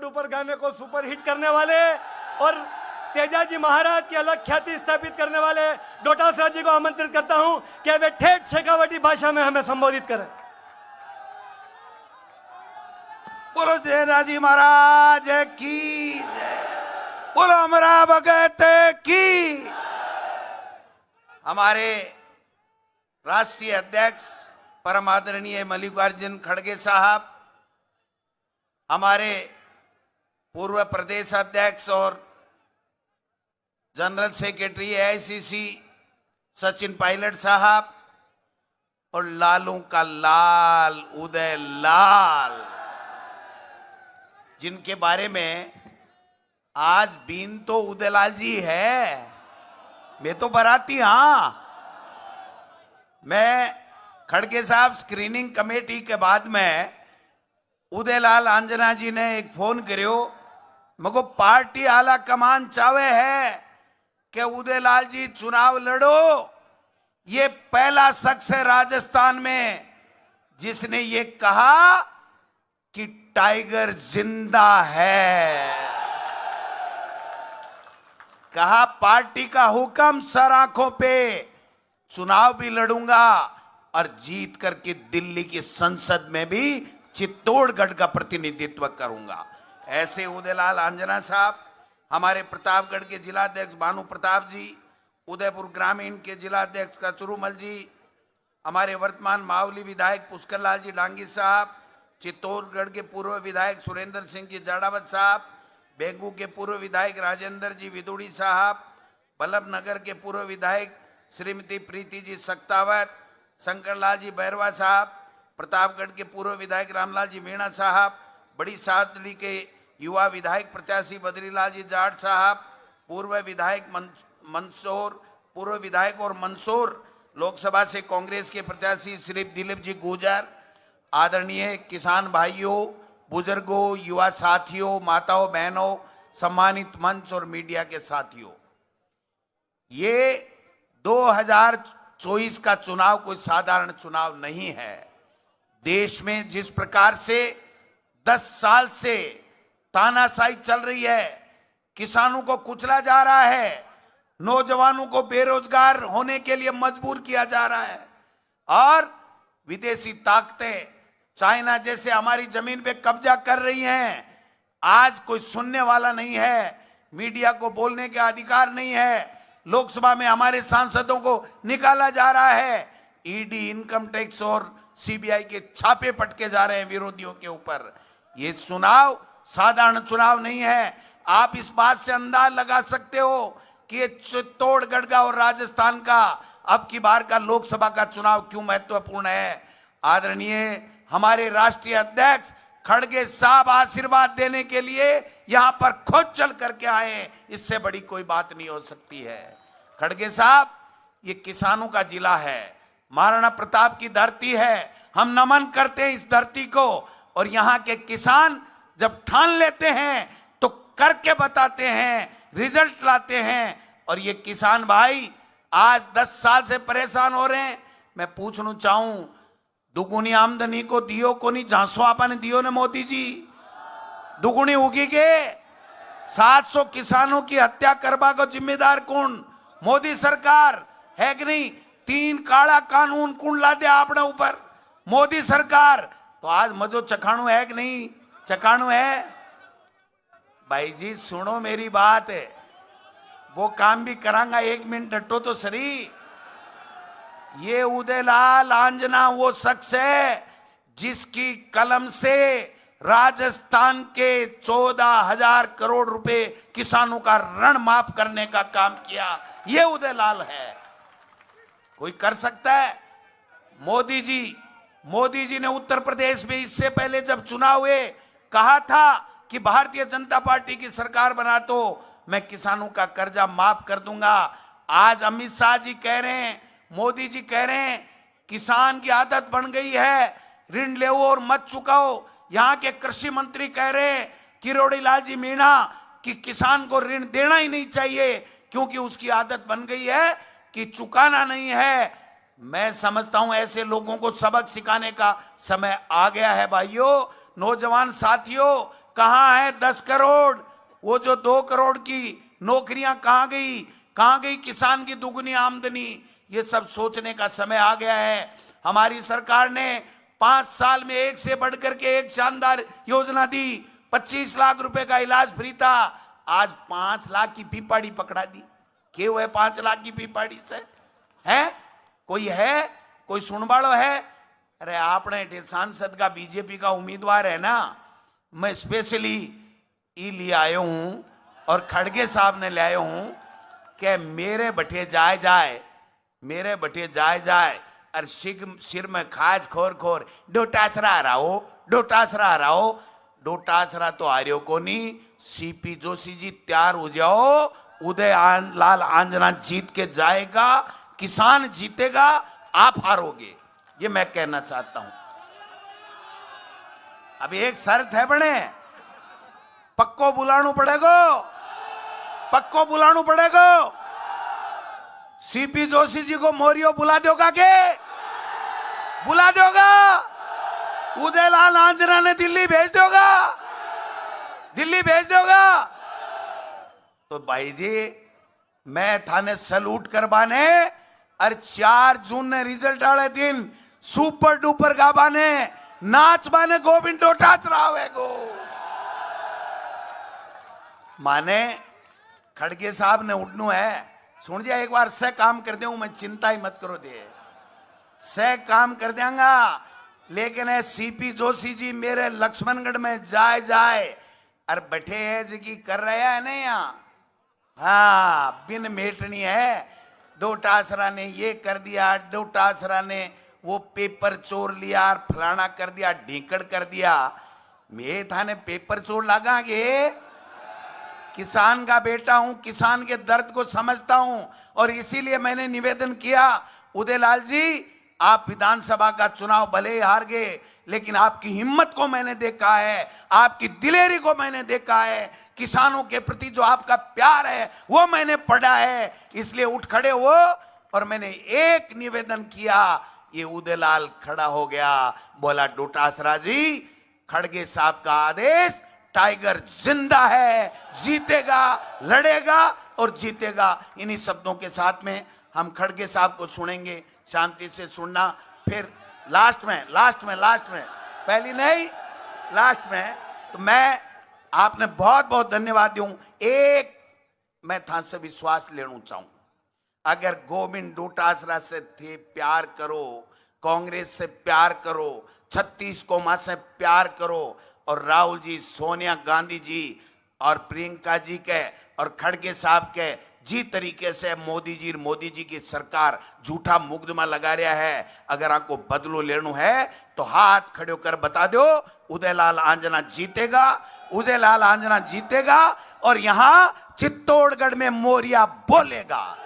Duper गाने को superhit करने वाले और तेजाजी महाराज की अलग ख्याति स्थापित करने वाले डोटासरा जी को आमंत्रित करता हूं कि वे ठेठ शेखावटी भाषा में हमें संबोधित करें। बोलो तेजाजी महाराज की जय, बोलो अमरा भगत की। हमारे राष्ट्रीय अध्यक्ष परम आदरणीय मल्लिकार्जुन खड़गे साहब, हमारे पूर्व प्रदेश अध्यक्ष और general secretary AICC Sachin Pilot साहब और लालों का लाल उदय लाल, जिनके बारे में आज बीन तो उदयलाल जी है, मैं तो बराती। हां, मैं खड़गे साहब स्क्रीनिंग कमेटी के बाद में उदयलाल आंजना जी ने एक फोन करियो, मको पार्टी आला कमान चावे है कि उदयलाल जी चुनाव लड़ो। ये पहला शख्स है राजस्थान में जिसने ये कहा कि टाइगर जिंदा है। कहा पार्टी का हुक्म सर आंखों पे, चुनाव भी लड़ूंगा और जीत करके दिल्ली की संसद में भी चित्तौड़गढ़ का प्रतिनिधित्व करूंगा। ऐसे उदयलाल आंजना साहब, हमारे प्रतापगढ़ के जिलाध्यक्ष भानु प्रताप जी, उदयपुर ग्रामीण के जिलाध्यक्ष कचरूमल जी, हमारे वर्तमान मावली विधायक पुष्कर लाल जी डांगी साहब, चित्तौड़गढ़ के पूर्व विधायक सुरेंद्र सिंह जी जाड़ावत साहब, बेगू के पूर्व विधायक राजेंद्र जी विदुड़ी साहब, बल्लभ नगर के पूर्व विधायक श्रीमती प्रीति जी सक्तावत, शंकरलाल जी बैरवा साहब, प्रतापगढ़ के पूर्व विधायक रामलाल जी मीणा साहब, बड़ी सादली के युवा विधायक प्रत्याशी बद्रीलाल जी जाट साहब, पूर्व विधायक मंदसौर, पूर्व विधायक और मंदसौर लोकसभा से कांग्रेस के प्रत्याशी श्री दिलीप जी गुर्जर, आदरणीय किसान भाइयों, बुजुर्गों, युवा साथियों, माताओं बहनों, सम्मानित मंच और मीडिया के साथियों, ये 2024 का चुनाव कोई साधारण चुनाव नहीं है। देश में जिस प्रकार से 10 साल से तानाशाही चल रही है, किसानों को कुचला जा रहा है, नौजवानों को बेरोजगार होने के लिए मजबूर किया जा रहा है और विदेशी ताकतें चाइना जैसे हमारी जमीन पे कब्जा कर रही हैं, आज कोई सुनने वाला नहीं है, मीडिया को बोलने का अधिकार नहीं है, लोकसभा में हमारे सांसदों को निकाला जा रहा है, ईडी, इनकम टैक्स और सीबीआई के छापे पटके जा रहे हैं विरोधियों के ऊपर। ये चुनाव साधारण चुनाव नहीं है। आप इस बात से अंदाज लगा सकते हो कि ये चित्तौड़गढ़ का और राजस्थान का अब की बार का लोकसभा का चुनाव क्यों महत्वपूर्ण है। आदरणीय हमारे राष्ट्रीय अध्यक्ष खड़गे साहब आशीर्वाद देने के लिए यहां पर खुद चल करके आए, इससे बड़ी कोई बात नहीं हो सकती है। खड़गे साहब, ये किसानों का जिला है, महाराणा प्रताप की धरती है, हम नमन करते हैं इस धरती को। और यहां के किसान जब ठान लेते हैं तो करके बताते हैं, रिजल्ट लाते हैं। और ये किसान भाई आज 10 साल से परेशान हो रहे हैं। मैं पूछना चाहूं, दुगुनी आमदनी को दियो को नहीं झांसो आपने दियो ने मोदी जी, दुगुनी होगी के 700 किसानों की हत्या करवा को जिम्मेदार कौन? मोदी सरकार है कि नहीं? 3 काला कानून कौन ला दिया आपने ऊपर? मोदी सरकार। तो आज मजो चखाणु है कि नहीं? चखाणु है भाई जी, सुनो मेरी बात है, वो काम भी करांगा, 1 मिनट डटो तो सही। ये उदयलाल आंजना वो शख्स है जिसकी कलम से राजस्थान के 14,000 करोड़ रुपए किसानों का ऋण माफ करने का काम किया, ये उदयलाल है। कोई कर सकता है? मोदी जी ने उत्तर प्रदेश में इससे पहले जब चुनाव हुए कहा था कि भारतीय जनता पार्टी की सरकार बना तो मैं किसानों का कर्जा माफ कर दूंगा। आज अमित शाह जी कह रहे हैं, मोदी जी कह रहे हैं किसान की आदत बन गई है ऋण ले और मत चुकाओ। यहाँ के कृषि मंत्री कह रहे हैं किरोड़ी लाल जी मीणा कि किसान को ऋण देना ही नहीं चाहिए क्योंकि उसकी आदत बन गई है कि चुकाना नहीं है। मैं समझता हूं ऐसे लोगों को सबक सिखाने का समय आ गया है। भाइयों, नौजवान साथियों, कहां है 10 करोड़? वो जो 2 करोड़ की नौकरियां कहां गई किसान की दुगनी आमदनी? ये सब सोचने का समय आ गया है। हमारी सरकार ने 5 साल में एक से बढ़कर के एक शानदार योजना दी। 25 लाख रुपए का इलाज फ्री था, आज 5 लाख की पीपाड़ी पकड़ा दी। क्यों हुए 5 लाख की पीपाड़ी से? है कोई सुनवाड़ो है? अरे आपने सांसद का बीजेपी का उम्मीदवार है ना, मैं स्पेशली ई ले आयो हूं और खड़गे साहब ने ले आयो हूं कि मेरे बटे जाए और सिर में खाज खोर डोटासरा रहो। डोटासरा तो आर्यो को नहीं। सीपी जोशी जी तैयार हो जाओ, लाल आंजना जीत के जाएगा, किसान जीतेगा, आप हारोगे, ये मैं कहना चाहता हूं। अब एक शर्त है बने, पक्को बुलाणु पड़ेगो। सीपी जोशी जी को मोरियो बुला दोगा के? बुला दोगा? उदयलाल आंजना ने दिल्ली भेज दोगा? तो भाई जी मैं थाने सलूट करवाने और 4 जून ने रिजल्ट वाले दिन सुपर डुपर गाबाने नाच बाने गोविंद डोटासरा गो माने खड़गे साहब ने उठनू है। सुन जा एक बार से काम कर दे, मैं चिंता ही मत करो दे, से काम कर देंगा। लेकिन है सीपी जोशी जी मेरे लक्ष्मणगढ़ में जाए और बैठे है जी कर रहे हैं नहीं यहाँ। हाँ बिन मेटनी है। डोटासरा ने ये कर दिया, डोटासरा ने वो पेपर चोर लिया और फलाना कर दिया, ढीकड़ कर दिया। मैं थाने पेपर चोर लगागे? किसान का बेटा हूं, किसान के दर्द को समझता हूं और इसीलिए मैंने निवेदन किया, उदयलाल जी आप विधानसभा का चुनाव भले ही हार गए, लेकिन आपकी हिम्मत को मैंने देखा है, आपकी दिलेरी को मैंने देखा है, किसानों के प्रति जो आपका प्यार है वो मैंने पढ़ा है, इसलिए उठ खड़े हो और मैंने एक निवेदन किया। ये उदयलाल खड़ा हो गया, बोला डोटासरा जी खड़गे साहब का आदेश, टाइगर जिंदा है, जीतेगा, लड़ेगा और जीतेगा। इन्हीं शब्दों के साथ में हम खड़गे साहब को सुनेंगे, शांति से सुनना। फिर लास्ट में पहली नहीं लास्ट में तो मैं आपने बहुत बहुत धन्यवाद दूं। एक मैं था से विश्वास लेना चाहूं, अगर गोविंद डोटासरा से थे प्यार करो, कांग्रेस से प्यार करो, 36 कौमा से प्यार करो और राहुल जी, सोनिया गांधी जी और प्रियंका जी के और खड़गे साहब के जी तरीके से मोदी जी की सरकार झूठा मुकदमा लगा रहा है, अगर आपको बदलो लेना है तो हाथ खड़े होकर बता दो उदयलाल आंजना जीतेगा और यहां चित्तौड़गढ़ में मोरिया बोलेगा।